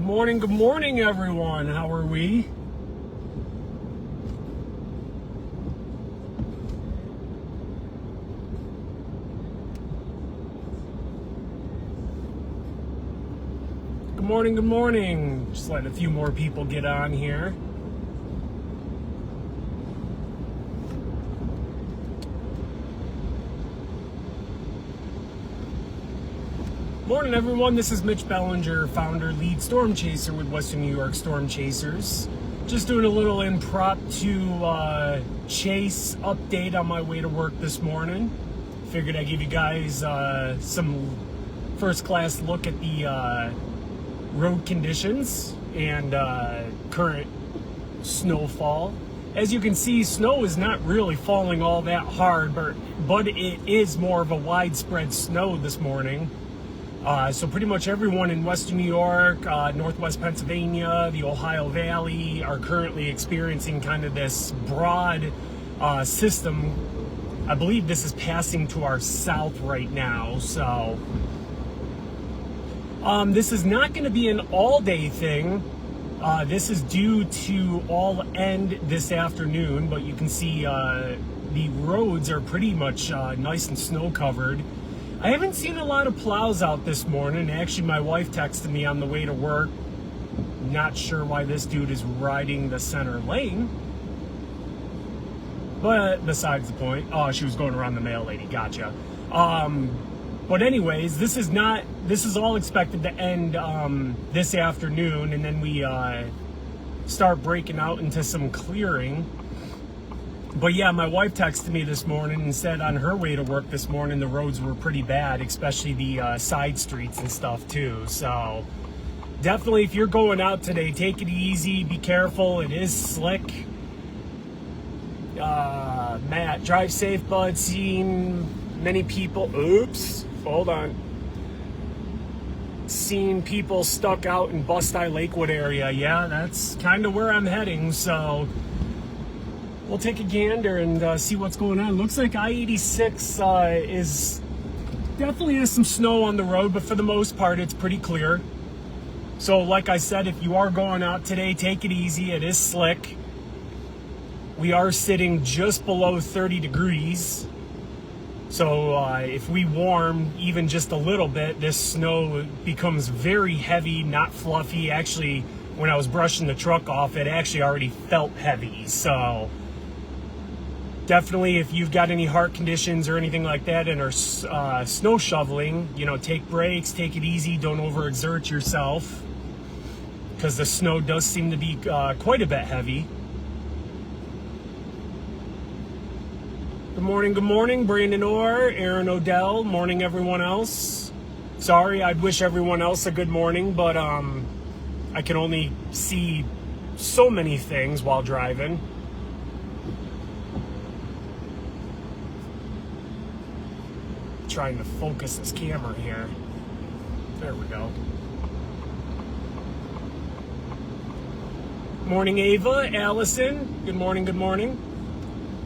Good morning, everyone. How are we? Good morning. Just letting a few more people get on here. Morning, everyone. This is Mitch Bellinger, founder, lead storm chaser with Western New York Storm Chasers. Just doing a little impromptu chase update on my way to work this morning. Figured I'd give you guys some first-class look at the road conditions and current snowfall. As you can see, snow is not really falling all that hard, but it is more of a widespread snow this morning. So pretty much everyone in Western New York, Northwest Pennsylvania, the Ohio Valley are currently experiencing kind of this broad system. I believe this is passing to our south right now. So this is not going to be an all-day thing. This is due to all end this afternoon, but you can see the roads are pretty much nice and snow-covered. I haven't seen a lot of plows out this morning. Actually, my wife texted me on the way to work. Not sure why this dude is riding the center lane. But besides the point. Oh, she was going around the mail lady. Gotcha. But anyways, this is all expected to end this afternoon, and then we start breaking out into some clearing. But yeah, my wife texted me this morning and said on her way to work this morning the roads were pretty bad, especially the side streets and stuff too. So definitely, if you're going out today, take it easy, be careful. It is slick. Matt, drive safe, bud. Seen many people. Oops, hold on. Seen people stuck out in Bust-I Lakewood area. Yeah, that's kind of where I'm heading. So we'll take a gander and see what's going on. Looks like I-86 is definitely has some snow on the road, but for the most part, it's pretty clear. So like I said, if you are going out today, take it easy. It is slick. We are sitting just below 30 degrees. So if we warm even just a little bit, this snow becomes very heavy, not fluffy. Actually, when I was brushing the truck off, it actually already felt heavy. So definitely, if you've got any heart conditions or anything like that and are snow shoveling, take breaks, take it easy, don't overexert yourself, because the snow does seem to be quite a bit heavy. Good morning, Brandon Orr, Aaron Odell, morning everyone else. Sorry, I'd wish everyone else a good morning, but I can only see so many things while driving. Trying to focus this camera here. There we go. Morning, Ava, Allison. Good morning.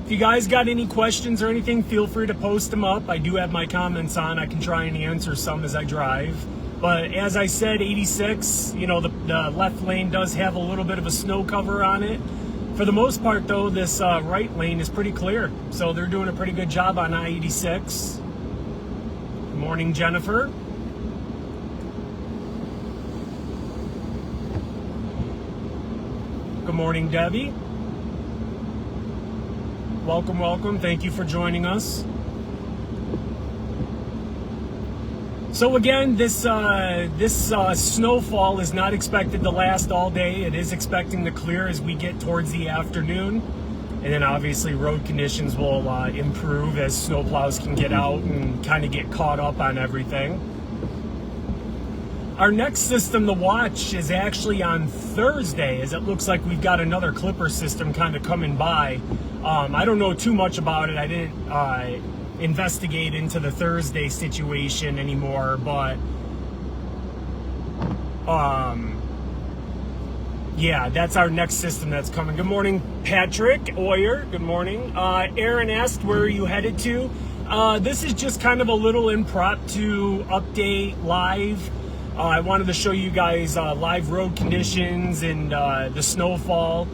If you guys got any questions or anything, feel free to post them up. I do have my comments on. I can try and answer some as I drive. But as I said, 86, the left lane does have a little bit of a snow cover on it. For the most part, though, this right lane is pretty clear. So they're doing a pretty good job on I-86. Good morning, Jennifer. Good morning, Debbie. Welcome. Thank you for joining us. So again, this snowfall is not expected to last all day. It is expecting to clear as we get towards the afternoon. And then obviously road conditions will improve as snowplows can get out and kind of get caught up on everything. Our next system to watch is actually on Thursday, as it looks like we've got another clipper system kind of coming by. I don't know too much about it. I didn't investigate into the Thursday situation anymore, but yeah, that's our next system that's coming. Good morning, Patrick Oyer. Good morning. Aaron asked, where are you headed to? This is just kind of a little impromptu update live. I wanted to show you guys live road conditions and the snowfall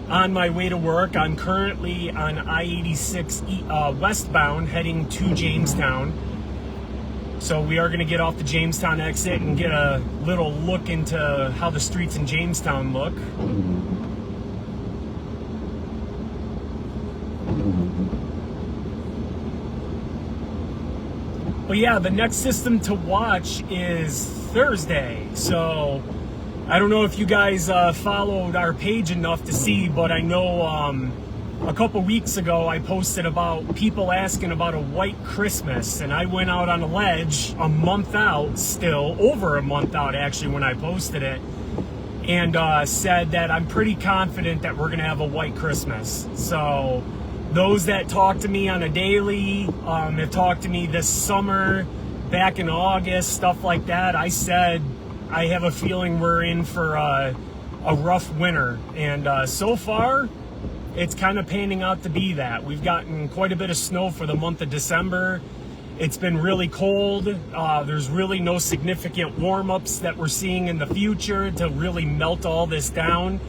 on my way to work. I'm currently on I-86 westbound heading to Jamestown. So we are going to get off the Jamestown exit and get a little look into how the streets in Jamestown look. But yeah, the next system to watch is Thursday. So I don't know if you guys followed our page enough to see, but I know a couple weeks ago I posted about people asking about a white Christmas, and I went out on a ledge a month out, still over a month out actually when I posted it, and said that I'm pretty confident that we're gonna have a white Christmas. So those that talk to me on a daily, have talked to me this summer, back in August, stuff like that, I said I have a feeling we're in for a rough winter. And so far, it's kind of panning out to be that. We've gotten quite a bit of snow for the month of December. It's been really cold. There's really no significant warm-ups that we're seeing in the future to really melt all this down.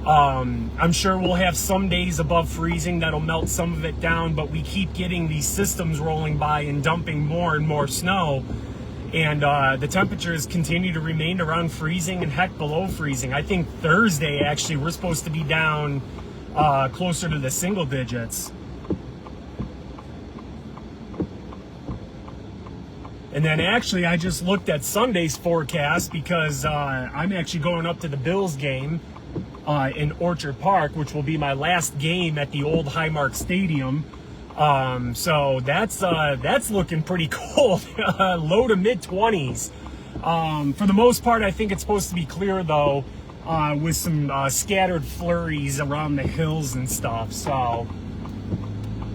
I'm sure we'll have some days above freezing that'll melt some of it down, but we keep getting these systems rolling by and dumping more and more snow. And the temperatures continue to remain around freezing and heck below freezing. I think Thursday, actually, we're supposed to be down closer to the single digits. And then actually, I just looked at Sunday's forecast because I'm actually going up to the Bills game in Orchard Park, which will be my last game at the old Highmark Stadium. So that's looking pretty cold, low to mid 20s. For the most part, I think it's supposed to be clear though, with some scattered flurries around the hills and stuff. So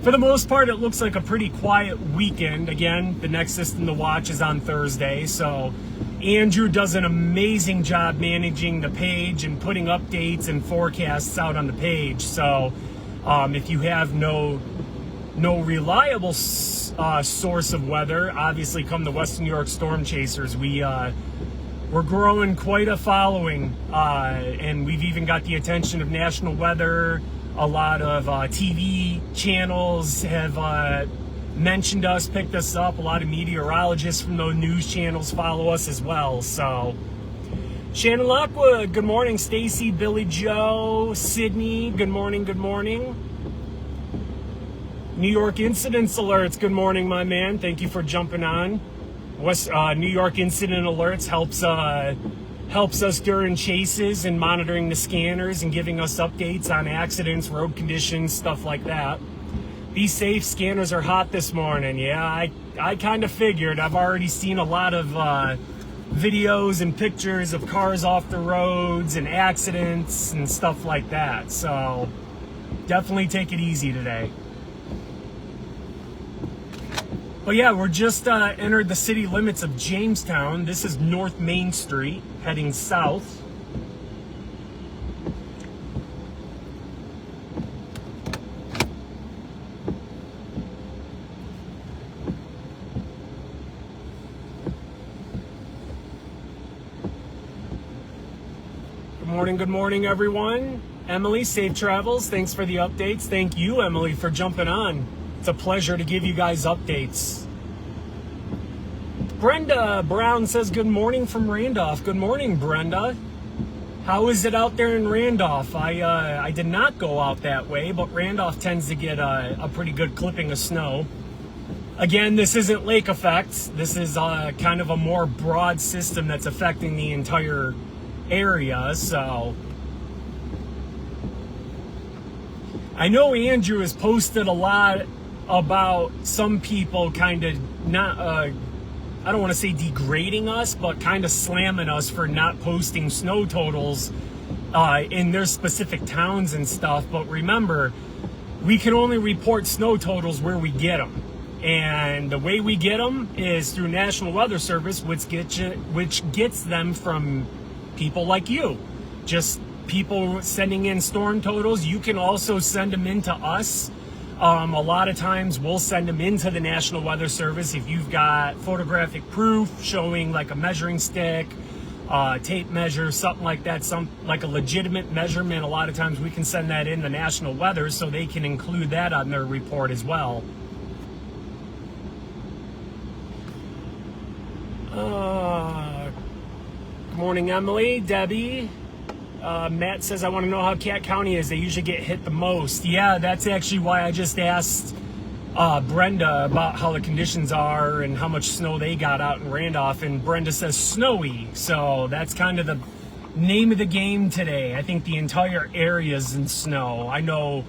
for the most part, it looks like a pretty quiet weekend. Again, the next system to watch is on Thursday. So Andrew does an amazing job managing the page and putting updates and forecasts out on the page. So if you have no reliable source of weather, obviously come to Western New York Storm Chasers. We're growing quite a following, and we've even got the attention of national weather. A lot of TV channels have mentioned us, picked us up. A lot of meteorologists from those news channels follow us as well. So Shannon Lockwood, good morning. Stacy, Billy Joe, Sydney, good morning, good morning. New York incidents alerts, good morning, my man. Thank you for jumping on. New York incident alerts helps us during chases and monitoring the scanners and giving us updates on accidents, road conditions, stuff like that. Be safe, scanners are hot this morning. Yeah, I kind of figured. I've already seen a lot of videos and pictures of cars off the roads and accidents and stuff like that. So definitely take it easy today. But yeah, we're just entered the city limits of Jamestown. This is North Main Street, heading south. Good morning, everyone. Emily, safe travels. Thanks for the updates. Thank you, Emily, for jumping on. It's a pleasure to give you guys updates. Brenda Brown says good morning from Randolph. Good morning, Brenda. How is it out there in Randolph? I did not go out that way, but Randolph tends to get a pretty good clipping of snow. Again, this isn't lake effect. This is kind of a more broad system that's affecting the entire area. So I know Andrew has posted a lot about some people kind of not, I don't want to say degrading us, but kind of slamming us for not posting snow totals in their specific towns and stuff. But remember, we can only report snow totals where we get them. And the way we get them is through National Weather Service, which gets them from people like you. Just people sending in storm totals. You can also send them in to us A lot of times we'll send them into the National Weather Service if you've got photographic proof showing like a measuring stick, tape measure, something like that, like a legitimate measurement. A lot of times we can send that in the National Weather so they can include that on their report as well. Good morning, Emily, Debbie. Matt says, I want to know how Cat County is. They usually get hit the most. Yeah, that's actually why I just asked Brenda about how the conditions are and how much snow they got out in Randolph. And Brenda says snowy. So that's kind of the name of the game today. I think the entire area's in snow. I know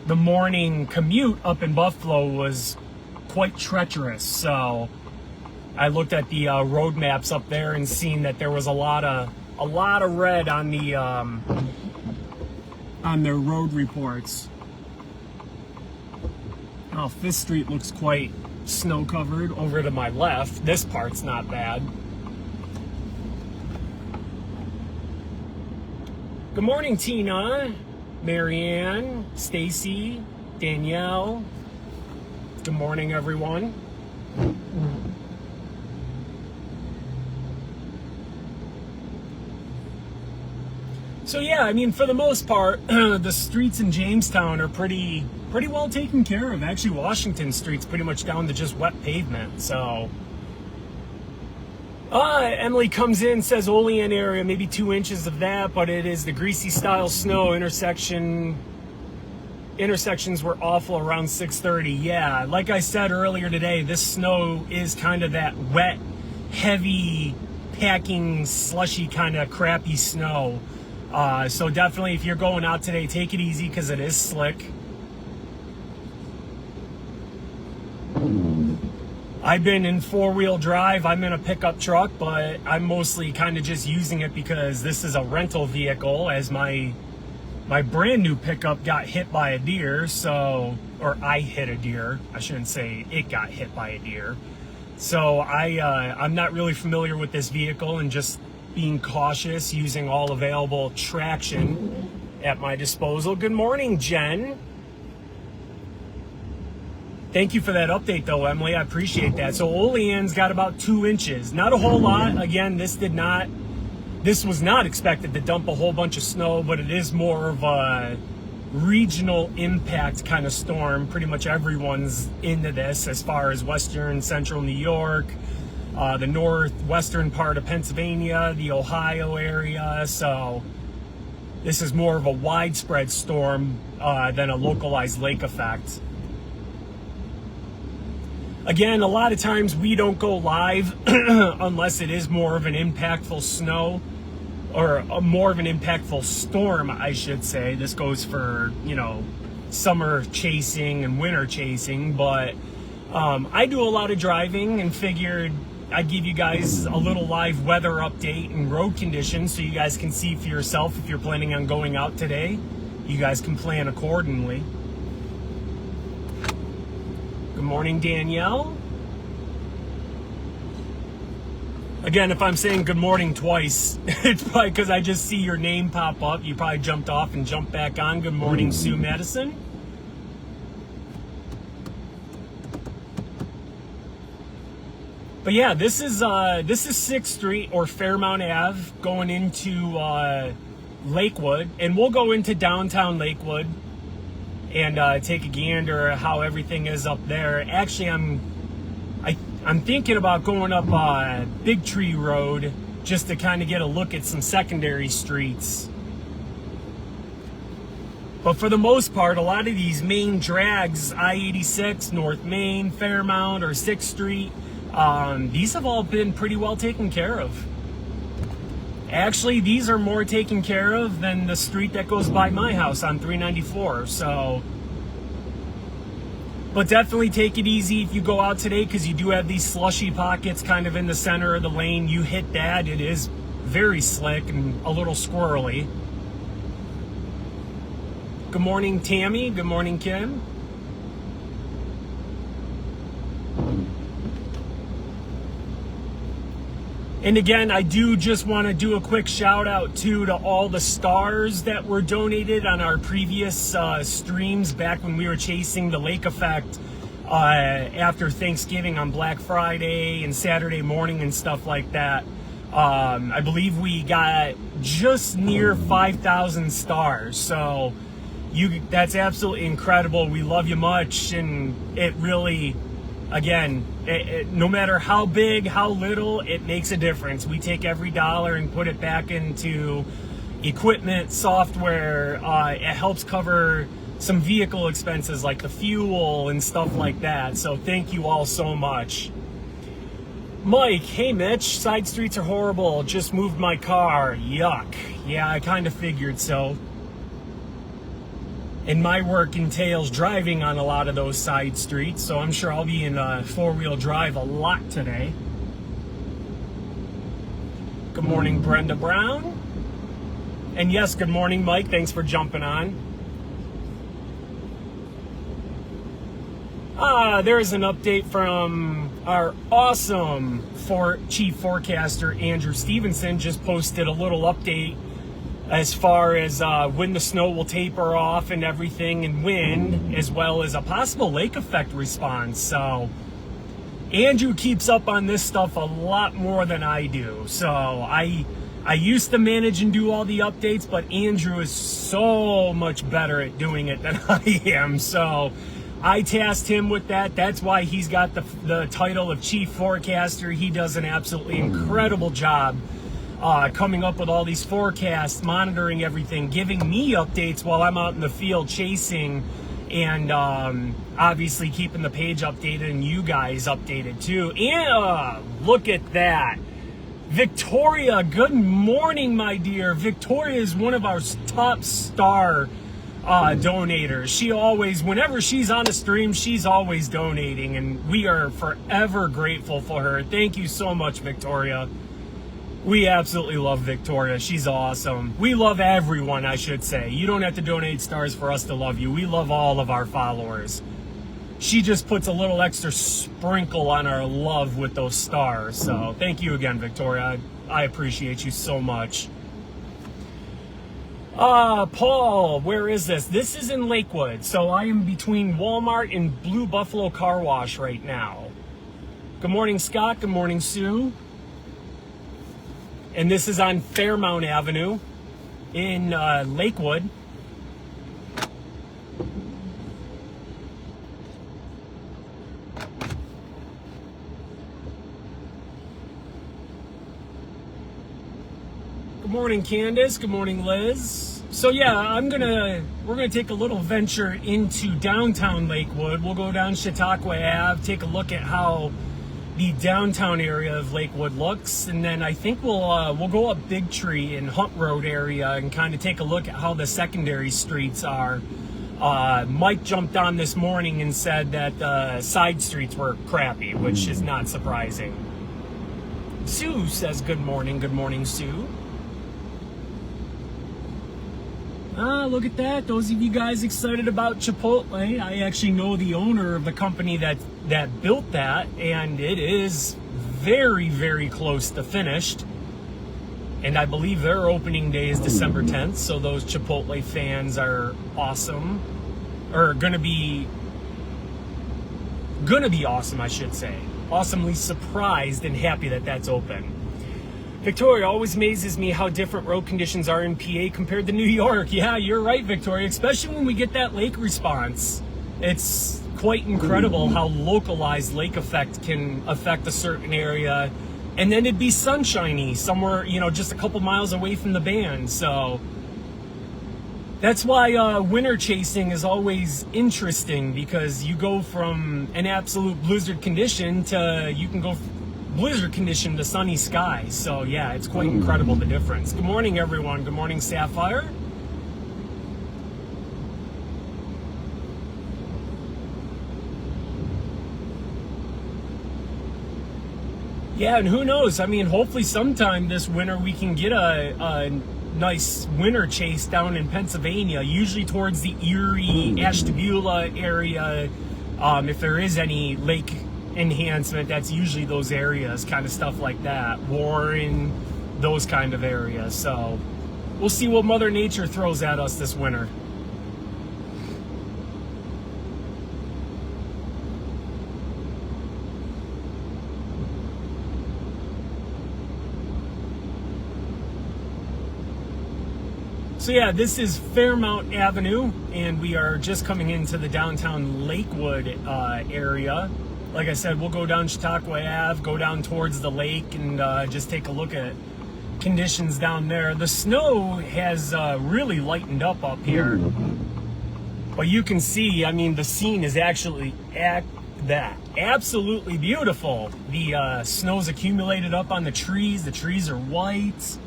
the morning commute up in Buffalo was quite treacherous. So I looked at the road maps up there and seen that there was a lot of red on the on their road reports. Oh, Fifth Street looks quite snow covered over to my left. This part's not bad. Good morning, Tina, Marianne, Stacy, Danielle. Good morning, everyone. So yeah, I mean, for the most part, the streets in Jamestown are pretty well taken care of. Actually, Washington Street's pretty much down to just wet pavement. So, Emily comes in, says Olean area, maybe 2 inches of that, but it is the greasy style snow. Intersections were awful around 6:30. Yeah, like I said earlier today, this snow is kind of that wet, heavy, packing, slushy kind of crappy snow. So definitely, if you're going out today, take it easy because it is slick. I've been in 4-wheel drive. I'm in a pickup truck, but I'm mostly kind of just using it because this is a rental vehicle, as my brand new pickup got hit by a deer. So, or I hit a deer. I shouldn't say it got hit by a deer. So I'm not really familiar with this vehicle and just being cautious, using all available traction at my disposal. Good morning, Jen. Thank you for that update, though, Emily. I appreciate that. So Olean's got about 2 inches. Not a whole lot. Again, this was not expected to dump a whole bunch of snow, but it is more of a regional impact kind of storm. Pretty much everyone's into this as far as western, central New York, the northwestern part of Pennsylvania, the Ohio area. So this is more of a widespread storm than a localized lake effect. Again, a lot of times we don't go live unless it is more of an impactful snow, or more of an impactful storm, I should say. This goes for, summer chasing and winter chasing, but I do a lot of driving and figured I'd give you guys a little live weather update and road conditions so you guys can see for yourself if you're planning on going out today. You guys can plan accordingly. Good morning, Danielle. Again, if I'm saying good morning twice, it's probably because I just see your name pop up. You probably jumped off and jumped back on. Good morning, Sue Madison. But yeah, this is 6th Street or Fairmount Ave going into Lakewood, and we'll go into downtown Lakewood and take a gander at how everything is up there. Actually, I'm thinking about going up Big Tree Road just to kind of get a look at some secondary streets. But for the most part, a lot of these main drags, I-86, North Main, Fairmount, or 6th Street, these have all been pretty well taken care of. Actually, these are more taken care of than the street that goes by my house on 394. So, but definitely take it easy if you go out today, because you do have these slushy pockets kind of in the center of the lane. You hit that, it is very slick and a little squirrely. Good morning, Tammy. Good morning, Kim. And again, I do just want to do a quick shout out to all the stars that were donated on our previous streams back when we were chasing the lake effect after Thanksgiving on Black Friday and Saturday morning and stuff like that. I believe we got just near 5,000 stars. So that's absolutely incredible. We love you much, and it really, again, no matter how big, how little, it makes a difference. We take every dollar and put it back into equipment, software. It helps cover some vehicle expenses like the fuel and stuff like that. So thank you all so much. Mike, hey Mitch, side streets are horrible. Just moved my car. Yuck. Yeah, I kind of figured so. And my work entails driving on a lot of those side streets, so I'm sure I'll be in four-wheel drive a lot today. Good morning, Brenda Brown. And yes, good morning, Mike. Thanks for jumping on. There's an update from our awesome chief forecaster, Andrew Stevenson. Just posted a little update as far as when the snow will taper off and everything, and when, as well as a possible lake effect response. So Andrew keeps up on this stuff a lot more than I do. So I used to manage and do all the updates, but Andrew is so much better at doing it than I am. So I tasked him with that. That's why he's got the title of chief forecaster. He does an absolutely incredible job coming up with all these forecasts, monitoring everything, giving me updates while I'm out in the field chasing, and obviously keeping the page updated and you guys updated too. And look at that. Victoria, good morning, my dear. Victoria is one of our top star donators. She always, whenever she's on a stream, she's always donating, and we are forever grateful for her. Thank you so much, Victoria. We absolutely love Victoria. She's awesome. We love everyone, I should say. You don't have to donate stars for us to love you. We love all of our followers. She just puts a little extra sprinkle on our love with those stars. So thank you again, Victoria. I appreciate you so much. Paul, where is this? This is in Lakewood. So I am between Walmart and Blue Buffalo Car Wash right now. Good morning, Scott. Good morning, Sue. And this is on Fairmount Avenue in Lakewood. Good morning, Candace. Good morning, Liz. So yeah, we're gonna take a little venture into downtown Lakewood. We'll go down Chautauqua Ave, take a look at how the downtown area of Lakewood looks, and then I think we'll go up Big Tree and Hunt Road area and kind of take a look at how the secondary streets are. Mike jumped on this morning and said that side streets were crappy, which is not surprising. Sue says good morning. Good morning, Sue. Look at that. Those of you guys excited about Chipotle. I actually know the owner of the company that built that, and it is very, very close to finished. And I believe their opening day is December 10th, so those Chipotle fans are awesome. Or gonna be awesome, I should say. Awesomely surprised and happy that that's open. Victoria, always amazes me how different road conditions are in PA compared to New York. Yeah, you're right, Victoria, especially when we get that lake response. It's quite incredible how localized lake effect can affect a certain area, and then it'd be sunshiny somewhere, just a couple miles away from the band. So that's why winter chasing is always interesting, because you go from an absolute blizzard condition to blizzard condition to sunny skies. So yeah, it's quite incredible, the difference. Good morning, everyone. Good morning, Sapphire. Yeah, and who knows? I mean, hopefully sometime this winter we can get a nice winter chase down in Pennsylvania, usually towards the Erie, Ashtabula area, if there is any lake enhancement, that's usually those areas, kind of stuff like that. Warren, those kind of areas. So we'll see what Mother Nature throws at us this winter. So yeah, this is Fairmount Avenue, and we are just coming into the downtown Lakewood area. Like I said, we'll go down Chautauqua Ave, go down towards the lake, and just take a look at conditions down there. The snow has really lightened up here, but you can see, I mean, the scene is actually absolutely beautiful. The snow's accumulated up on the trees. The trees are white.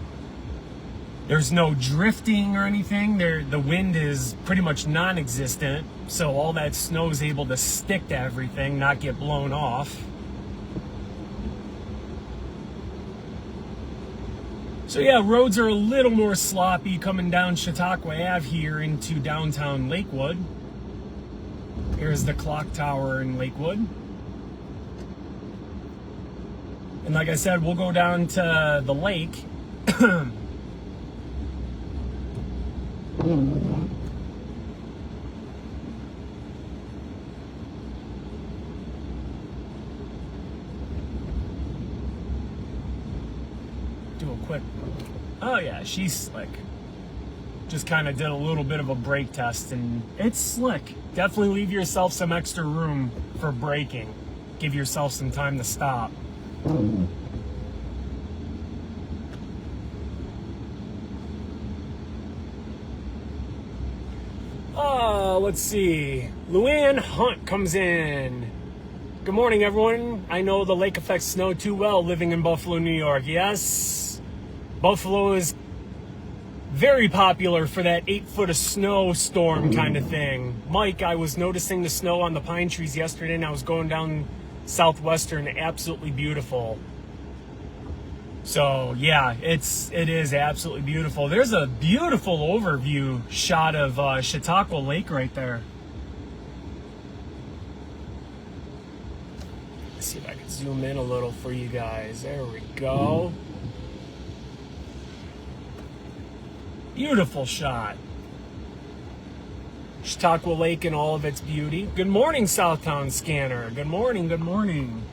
There's no drifting or anything. The wind is pretty much non-existent, so all that snow is able to stick to everything, not get blown off. So yeah, roads are a little more sloppy coming down Chautauqua Ave here into downtown Lakewood. Here's the clock tower in Lakewood. And like I said, we'll go down to the lake. Do a quick, oh yeah, she's slick. Just kind of did a little bit of a brake test, and it's slick. Definitely leave yourself some extra room for braking. Give yourself some time to stop. Let's see. Luann Hunt comes in. Good morning, everyone. I know the lake affects snow too well living in Buffalo, New York. Yes, Buffalo is very popular for that 8 foot of snow storm kind of thing. Mike, I was noticing the snow on the pine trees yesterday, and I was going down Southwestern. Absolutely beautiful. So yeah, it is absolutely beautiful. There's a beautiful overview shot of Chautauqua Lake right there. Let's see if I can zoom in a little for you guys. There we go. Beautiful shot. Chautauqua Lake in all of its beauty. Good morning, Southtown Scanner. Good morning, good morning.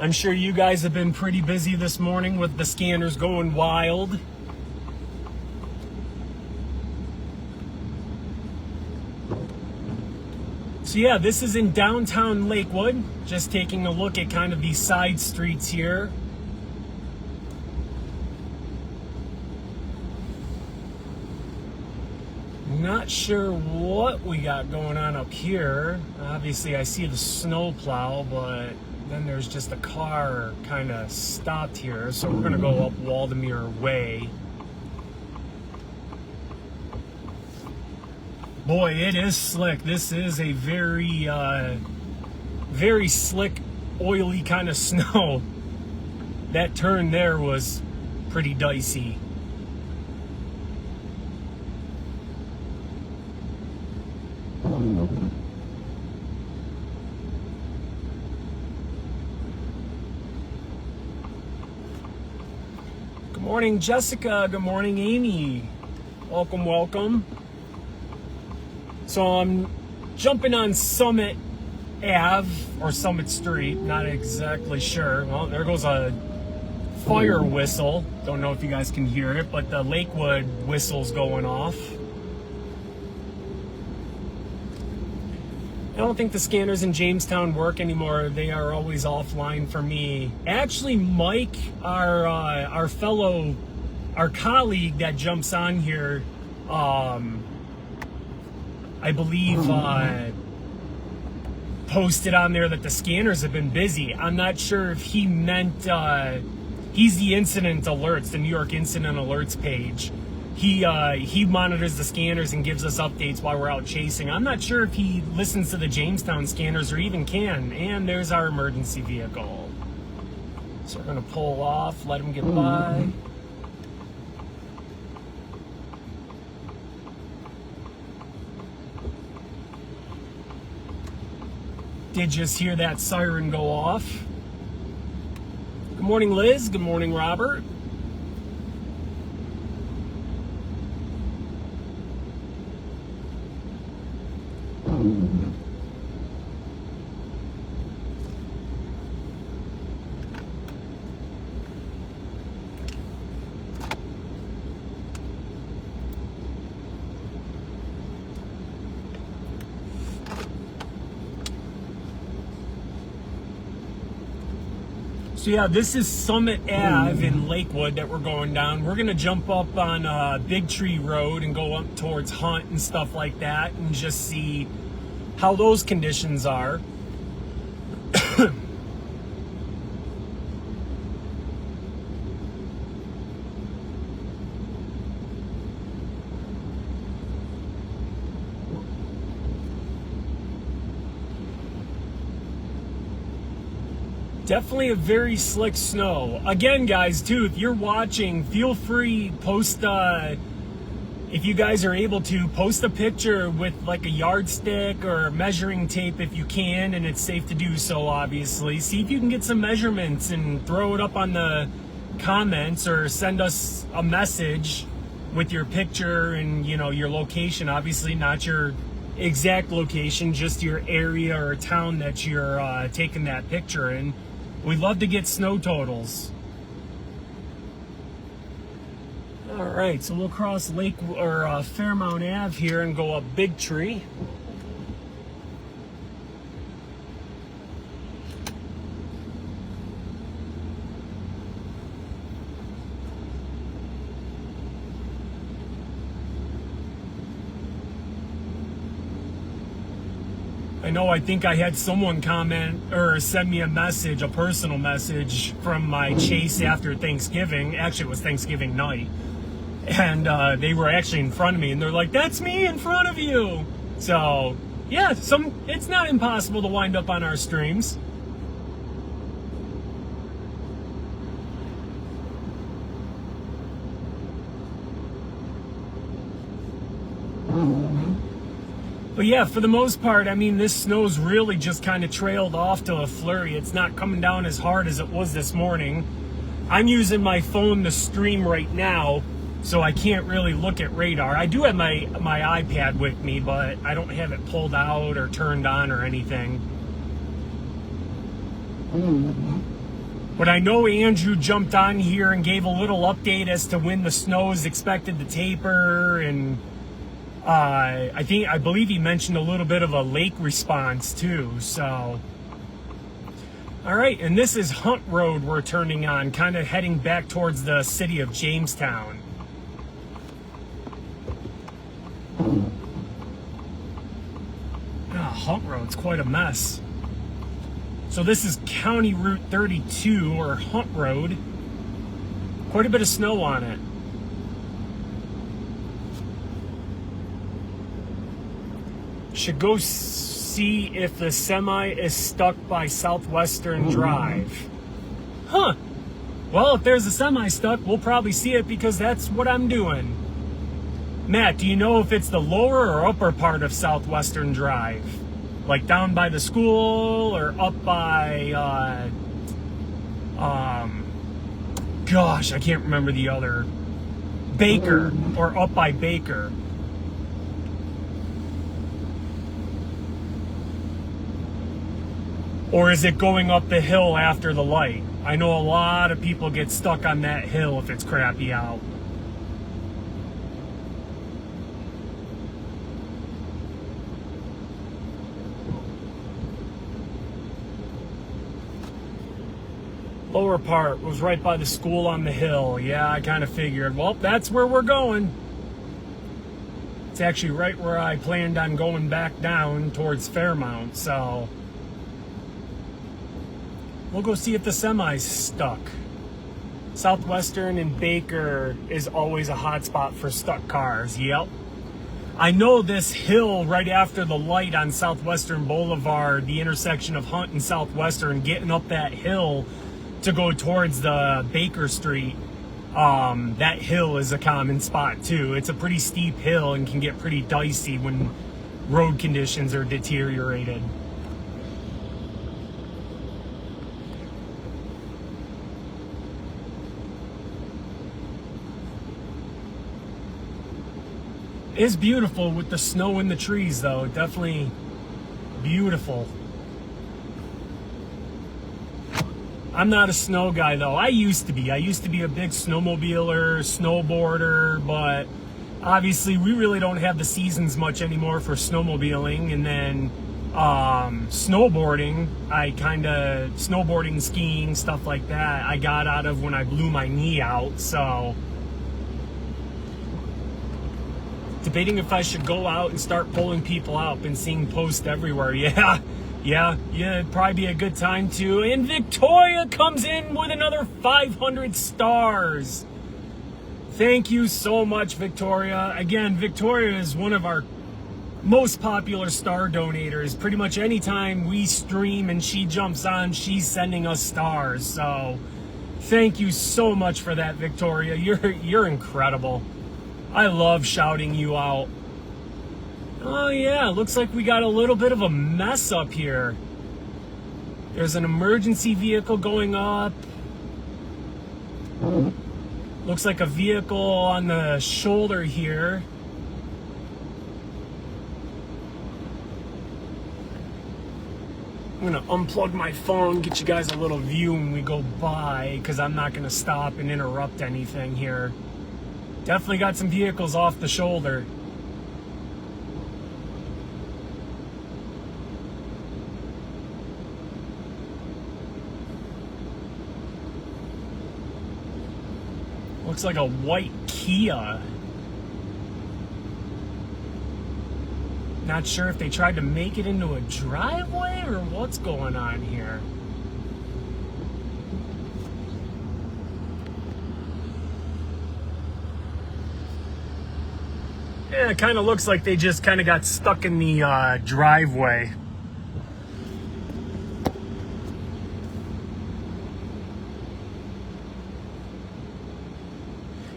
I'm sure you guys have been pretty busy this morning with the scanners going wild. So yeah, this is in downtown Lakewood. Just taking a look at kind of these side streets here. Not sure what we got going on up here. Obviously I see the snow plow, but then there's just a car kind of stopped here, so we're gonna go up Waldemere Way. Boy, it is slick. This is a very, very slick, oily kind of snow. That turn there was pretty dicey. Good morning, Jessica. Good morning, Amy. Welcome, welcome. So I'm jumping on Summit Ave, or Summit Street, not exactly sure. Well, there goes a fire whistle. Don't know if you guys can hear it, but the Lakewood whistle's going off. I don't think the scanners in Jamestown work anymore. They are always offline for me. Actually, Mike, our colleague that jumps on here, I believe posted on there that the scanners have been busy. I'm not sure if he meant, he's the incident alerts, the New York incident alerts page. He monitors the scanners and gives us updates while we're out chasing. I'm not sure if he listens to the Jamestown scanners or even can. And there's our emergency vehicle. So we're gonna pull off, let him get by. Did just hear that siren go off. Good morning, Liz. Good morning, Robert. So yeah, this is Summit Ave in Lakewood that we're going down. We're gonna jump up on Big Tree Road and go up towards Hunt and stuff like that and just see how those conditions are. Definitely a very slick snow. Again, guys, too, if you're watching, feel free, post, if you guys are able to, post a picture with like a yardstick or measuring tape if you can, and it's safe to do so, obviously. See if you can get some measurements and throw it up on the comments, or send us a message with your picture and, you know, your location. Obviously not your exact location, just your area or town that you're taking that picture in. We'd love to get snow totals. All right, so we'll cross Lake or Fairmount Ave here and go up Big Tree. I think I had someone comment or send me a message, a personal message from my chase after Thanksgiving. Actually, it was Thanksgiving night. And they were actually in front of me, and they're like, "That's me in front of you." So, yeah, it's not impossible to wind up on our streams. But yeah, for the most part, I mean, this snow's really just kind of trailed off to a flurry. It's not coming down as hard as it was this morning. I'm using my phone to stream right now, so I can't really look at radar. I do have my iPad with me, but I don't have it pulled out or turned on or anything. But I know Andrew jumped on here and gave a little update as to when the snow is expected to taper, and I believe he mentioned a little bit of a lake response too. So, all right, and this is Hunt Road we're turning on, kind of heading back towards the city of Jamestown. Hunt Road's quite a mess. So this is County Route 32, or Hunt Road. Quite a bit of snow on it. Should go see if the semi is stuck by Southwestern Drive. Huh. Well, if there's a semi stuck, we'll probably see it, because that's what I'm doing. Matt, do you know if it's the lower or upper part of Southwestern Drive? Like down by the school, or up by, gosh, I can't remember the other. Baker, or up by Baker. Or is it going up the hill after the light? I know a lot of people get stuck on that hill if it's crappy out. Lower part was right by the school on the hill. Yeah, I kind of figured, well, that's where we're going. It's actually right where I planned on going back down towards Fairmount, so we'll go see if the semi's stuck. Southwestern and Baker is always a hot spot for stuck cars. Yep. I know this hill right after the light on Southwestern Boulevard, the intersection of Hunt and Southwestern, getting up that hill to go towards the Baker Street, that hill is a common spot too. It's a pretty steep hill and can get pretty dicey when road conditions are deteriorated. It's beautiful with the snow in the trees, though. Definitely beautiful. I'm not a snow guy, though. I used to be. I used to be a big snowmobiler, snowboarder, but obviously we really don't have the seasons much anymore for snowmobiling. And then snowboarding, snowboarding, skiing, stuff like that, I got out of when I blew my knee out. So debating if I should go out and start pulling people out. Been seeing posts everywhere. Yeah, it'd probably be a good time to. And Victoria comes in with another 500 stars. Thank you so much, Victoria. Again, Victoria is one of our most popular star donators. Pretty much anytime we stream and she jumps on, she's sending us stars. So thank you so much for that, Victoria. You're incredible. I love shouting you out. Oh yeah, looks like we got a little bit of a mess up here. There's an emergency vehicle going up. Looks like a vehicle on the shoulder here. I'm gonna unplug my phone, get you guys a little view when we go by, because I'm not gonna stop and interrupt anything here. Definitely got some vehicles off the shoulder. Looks like a white Kia. Not sure if they tried to make it into a driveway or what's going on here. Yeah, it kind of looks like they just kind of got stuck in the driveway.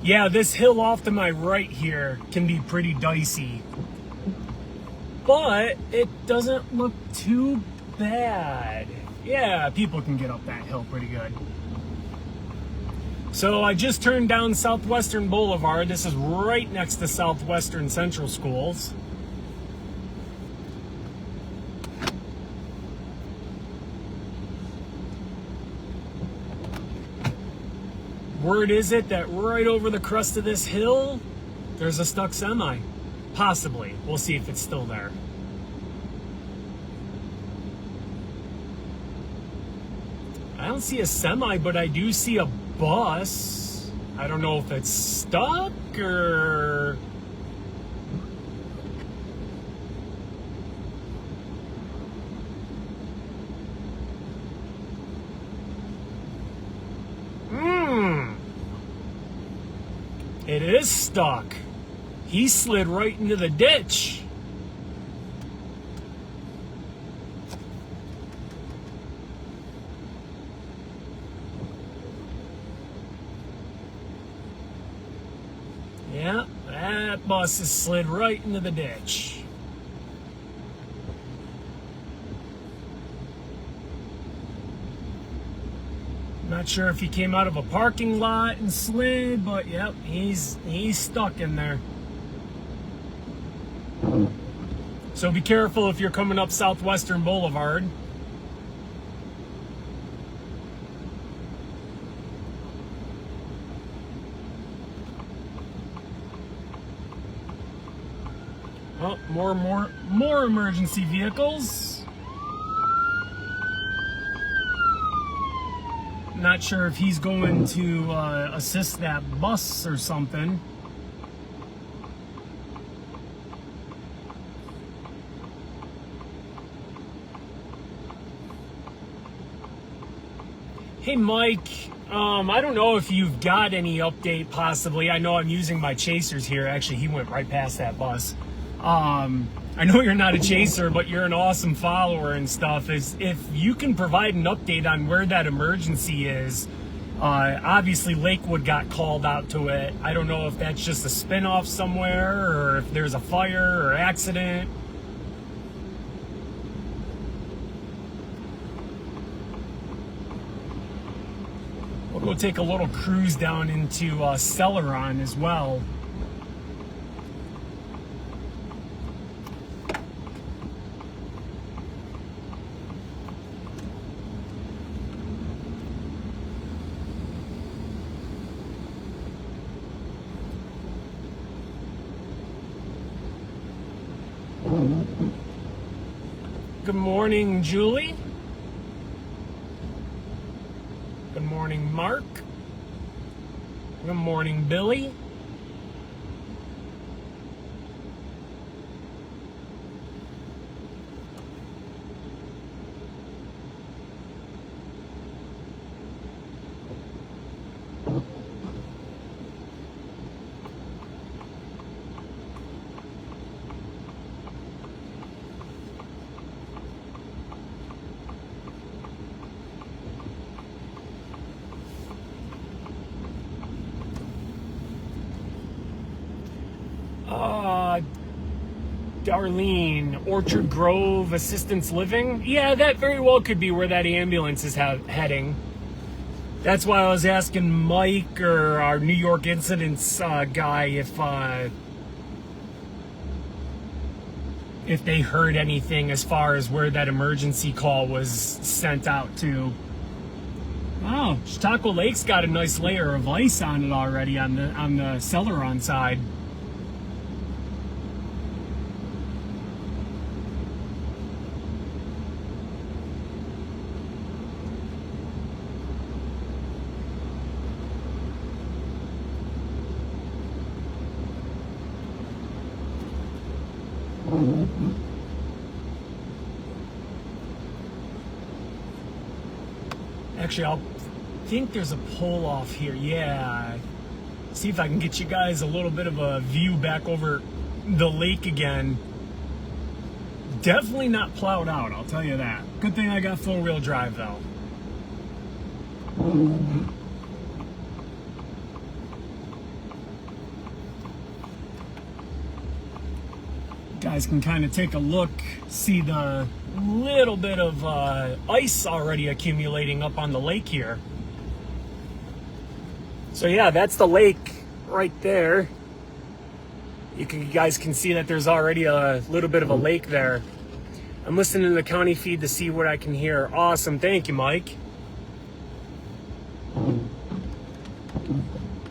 Yeah, this hill off to my right here can be pretty dicey. But it doesn't look too bad. Yeah, people can get up that hill pretty good. So I just turned down Southwestern Boulevard. This is right next to Southwestern Central Schools. Word is it that right over the crest of this hill, there's a stuck semi. Possibly. We'll see if it's still there. I don't see a semi, but I do see a bus. I don't know if it's stuck or... It is stuck. He slid right into the ditch. Yeah, that bus has slid right into the ditch. Not sure if he came out of a parking lot and slid, but yep, he's stuck in there. So be careful if you're coming up Southwestern Boulevard. Oh, more emergency vehicles. Not sure if he's going to assist that bus or something. Hey Mike, I don't know if you've got any update possibly. I know I'm using my chasers here. Actually, he went right past that bus. I know you're not a chaser, but you're an awesome follower and stuff. If you can provide an update on where that emergency is. Obviously, Lakewood got called out to it. I don't know if that's just a spin-off somewhere or if there's a fire or accident. We'll go take a little cruise down into Celeron as well. Good morning, Julie. Good morning, Mark. Good morning, Billy. Darlene, Orchard Grove Assistance Living. Yeah, that very well could be where that ambulance is heading. That's why I was asking Mike or our New York incidents guy if they heard anything as far as where that emergency call was sent out to. Wow, Chautauqua Lake's got a nice layer of ice on it already on the Celeron side. Actually, I think there's a pull off here. Yeah. See if I can get you guys a little bit of a view back over the lake again. Definitely not plowed out, I'll tell you that. Good thing I got four-wheel drive, though. Guys can kind of take a look, see the little bit of ice already accumulating up on the lake here. So yeah, that's the lake right there. You guys can see that there's already a little bit of a lake there. I'm listening to the county feed to see what I can hear. Awesome, thank you, Mike.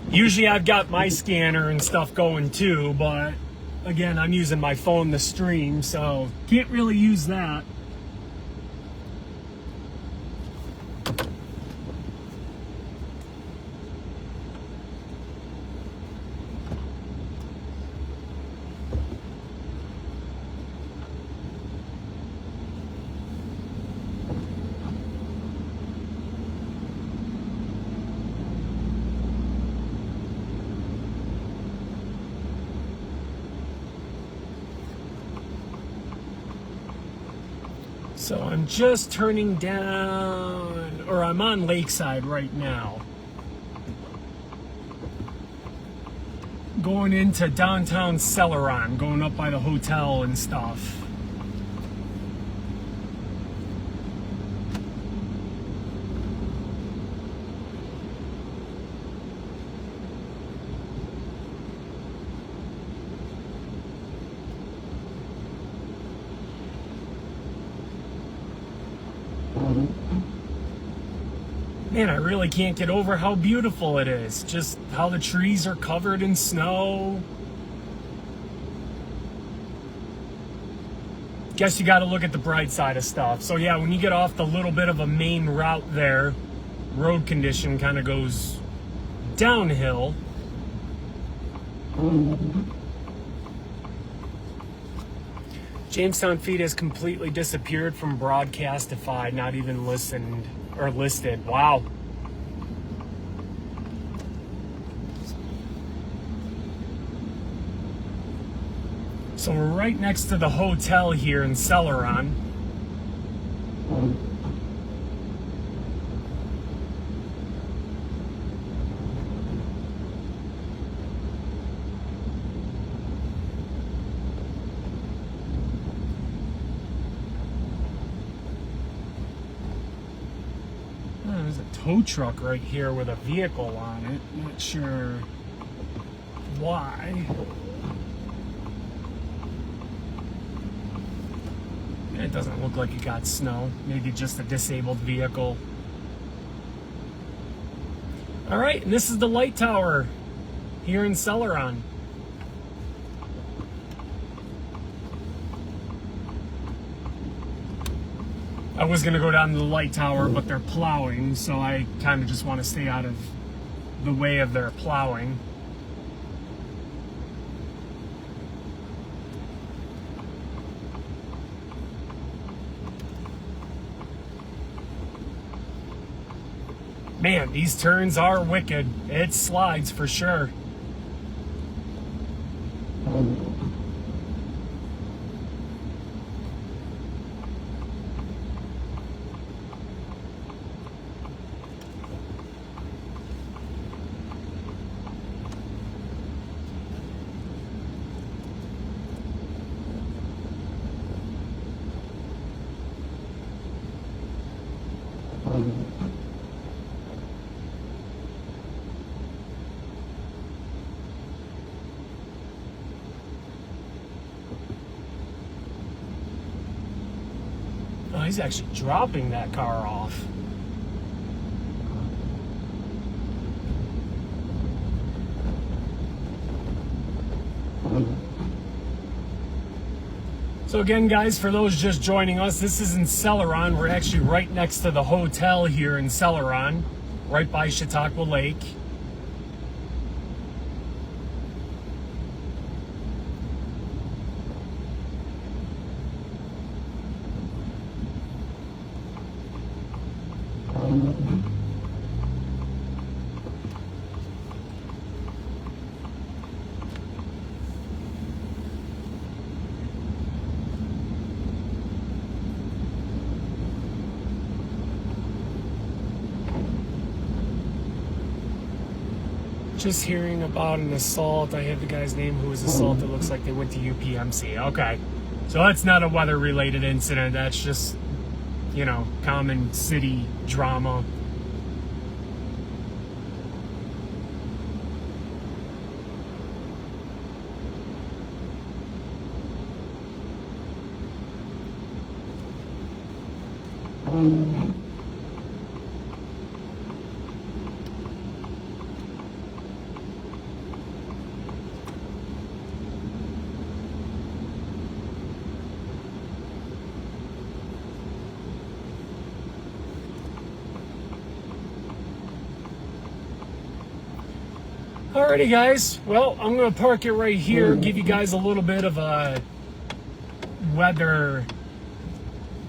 Usually I've got my scanner and stuff going too, but again, I'm using my phone to stream, so can't really use that. So I'm just turning down, or I'm on Lakeside right now. Going into downtown Celeron, going up by the hotel and stuff. Man, I really can't get over how beautiful it is. Just how the trees are covered in snow. Guess you got to look at the bright side of stuff. So yeah, when you get off the little bit of a main route there, road condition kind of goes downhill. Jamestown feed has completely disappeared from Broadcastify, not even listened or listed. Wow. So we're right next to the hotel here in Celeron. There's a tow truck right here with a vehicle on it. Not sure why. It doesn't look like it got snow. Maybe just a disabled vehicle. All right, and this is the light tower here in Celeron. I was going to go down to the light tower, but they're plowing, so I kind of just want to stay out of the way of their plowing. Man, these turns are wicked. It slides for sure. Oh, he's actually dropping that car off. So again, guys, for those just joining us, this is in Celeron. We're actually right next to the hotel here in Celeron, right by Chautauqua Lake. Just hearing about an assault. I have the guy's name who was assaulted. Looks like they went to UPMC. Okay. So that's not a weather-related incident. That's just, you know, common city drama. Alrighty, guys. Well, I'm going to park it right here, give you guys a little bit of a weather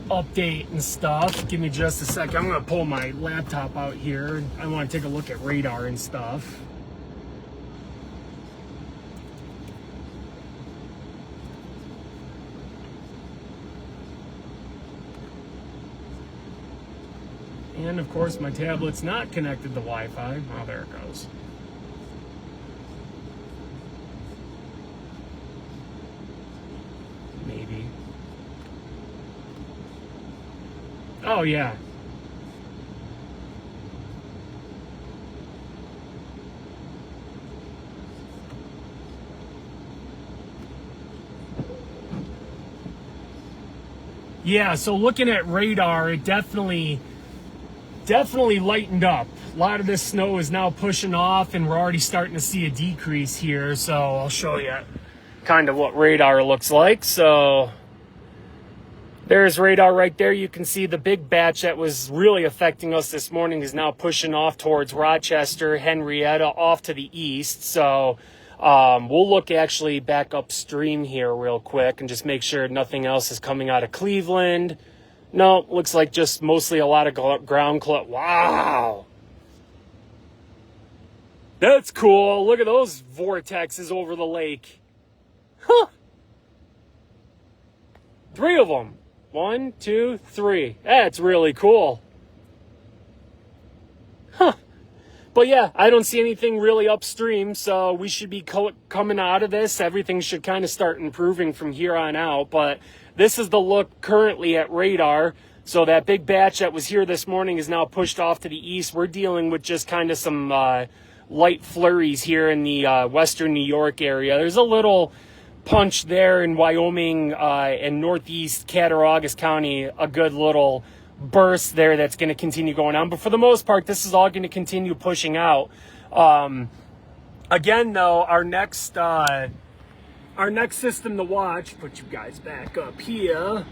update and stuff. Give me just a second. I'm going to pull my laptop out here. I want to take a look at radar and stuff. And, of course, my tablet's not connected to Wi-Fi. Oh, there it goes. Maybe. Oh, yeah. Yeah, so looking at radar, it definitely lightened up. A lot of this snow is now pushing off, and we're already starting to see a decrease here. So I'll show you kind of what radar looks like. So there's radar right there. You can see the big batch that was really affecting us this morning is now pushing off towards Rochester, Henrietta, off to the east. So we'll look actually back upstream here real quick and just make sure nothing else is coming out of Cleveland. No, looks like just mostly a lot of ground cloud. Wow. That's cool. Look at those vortexes over the lake. Huh. 3 of them. 1, 2, 3. That's really cool. Huh. But yeah, I don't see anything really upstream, so we should be coming out of this. Everything should kind of start improving from here on out. But this is the look currently at radar. So that big batch that was here this morning is now pushed off to the east. We're dealing with just kind of some light flurries here in the western New York area. There's a little punch there in Wyoming and northeast Cattaraugus County, a good little burst there that's going to continue going on. But for the most part, this is all going to continue pushing out. Again, though, our next system to watch, put you guys back up here.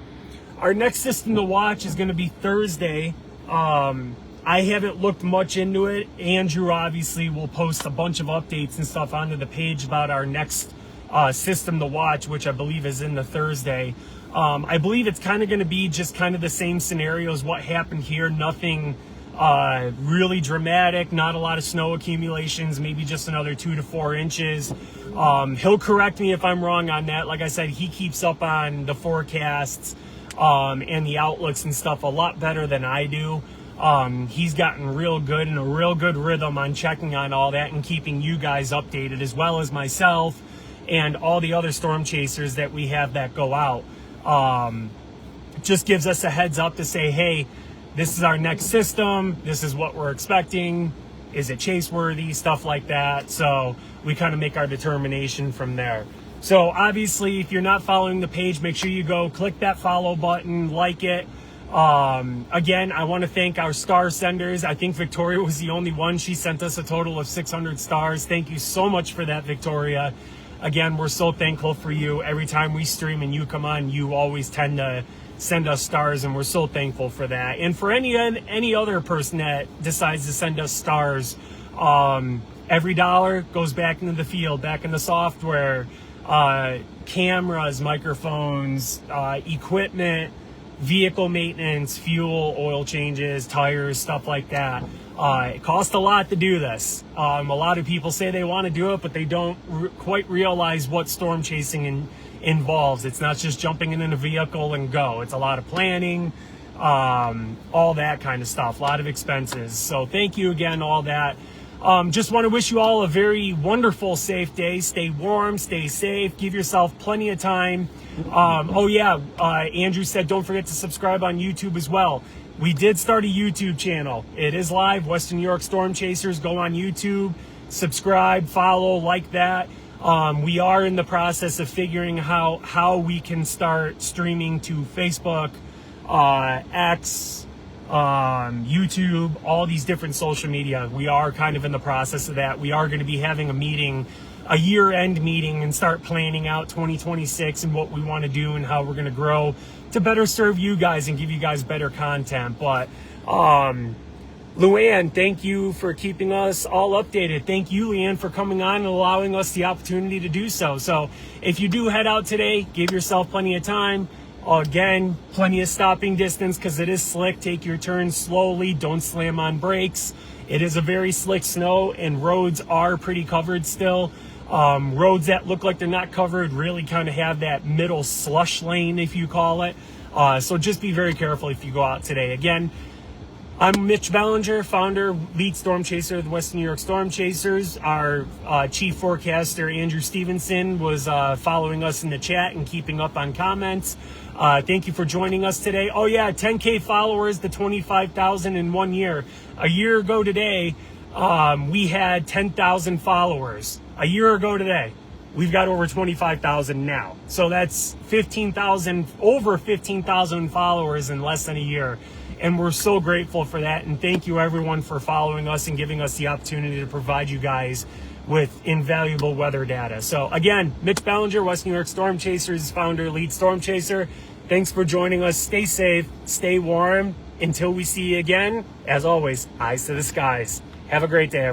our next system to watch is going to be Thursday. I haven't looked much into it. Andrew obviously will post a bunch of updates and stuff onto the page about our next system to watch, which I believe is in the Thursday. I believe it's kind of going to be just kind of the same scenario as what happened here. Nothing really dramatic, not a lot of snow accumulations, maybe just another 2 to 4 inches. He'll correct me if I'm wrong on that. Like I said, he keeps up on the forecasts and the outlooks and stuff a lot better than I do. He's gotten real good in a real good rhythm on checking on all that and keeping you guys updated, as well as myself and all the other storm chasers that we have that go out. Just gives us a heads up to say, hey, this is our next system. This is what we're expecting. Is it chase worthy? Stuff like that. So we kind of make our determination from there. So obviously, if you're not following the page, make sure you go click that follow button, like it. Again, I want to thank our star senders. I think Victoria was the only one. She sent us a total of 600 stars. Thank you so much for that, Victoria. Again, we're so thankful for you. Every time we stream and you come on, you always tend to send us stars, and we're so thankful for that. And for any other person that decides to send us stars, every dollar goes back into the field, back in the software, cameras, microphones, equipment, vehicle maintenance, fuel, oil changes, tires, stuff like that. It costs a lot to do this. A lot of people say they want to do it, but they don't quite realize what storm chasing involves. It's not just jumping in a vehicle and go. It's a lot of planning, all that kind of stuff, a lot of expenses. So thank you again, all that. Just want to wish you all a very wonderful, safe day. Stay warm, stay safe, give yourself plenty of time. Andrew said don't forget to subscribe on YouTube as well. We did start a YouTube channel. It is live, Western New York Storm Chasers. Go on YouTube, subscribe, follow, like that. We are in the process of figuring how we can start streaming to Facebook, X, YouTube, all these different social media. We are kind of in the process of that. We are going to be having a meeting, a year-end meeting, and start planning out 2026 and what we want to do and how we're going to grow to better serve you guys and give you guys better content. But Luann, thank you for keeping us all updated. Thank you, Leanne, for coming on and allowing us the opportunity to do so. So if you do head out today, give yourself plenty of time. Again, plenty of stopping distance because it is slick. Take your turn slowly. Don't slam on brakes. It is a very slick snow, and roads are pretty covered still. Roads that look like they're not covered really kind of have that middle slush lane, if you call it. So just be very careful if you go out today. Again, I'm Mitch Bellinger, founder, lead storm chaser of the Western New York Storm Chasers. Our chief forecaster, Andrew Stevenson, was following us in the chat and keeping up on comments. Thank you for joining us today. Oh yeah, 10K followers to 25,000 in 1 year. A year ago today, we had 10,000 followers. A year ago today, we've got over 25,000 now. So that's 15,000, over 15,000 followers in less than a year. And we're so grateful for that. And thank you everyone for following us and giving us the opportunity to provide you guys with invaluable weather data. So again, Mitch Bellinger, West New York Storm Chasers founder, lead storm chaser. Thanks for joining us. Stay safe, stay warm. Until we see you again, as always, eyes to the skies. Have a great day, everyone.